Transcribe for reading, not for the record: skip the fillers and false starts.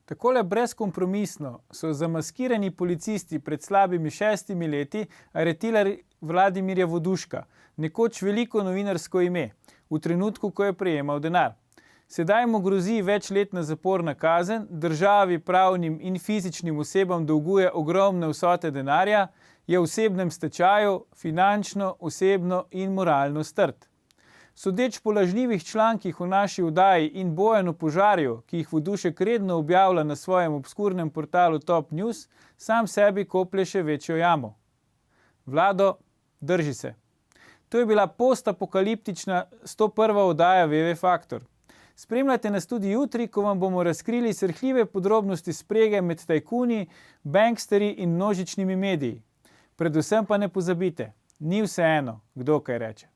Takole brezkompromisno so zamaskirani policisti pred slabimi 6 leti aretirali Vladimirja Voduška, nekoč veliko novinarsko ime, v trenutku, ko je prejemal denar. Sedaj mu grozi večletna zaporna kazen, državi, pravnim in fizičnim osebam dolguje ogromne vsote denarja, je v osebnem stečaju, finančno, osebno in moralno strt. Sodeč po lažnivih člankih v naši oddaji in Bojanu Požarju, ki jih Vodušek redno objavlja na svojem obskurnem portalu Top News, sam sebi koplje še večjo jamo. Vlado, drži se. To je bila postapokaliptična 101. oddaja VV Faktor. Spremljajte nas tudi jutri, ko vam bomo razkrili srhljive podrobnosti sprege med tajkuni, banksterji in množičnimi mediji. Predvsem pa ne pozabite, ni vseeno, kdo kaj reče.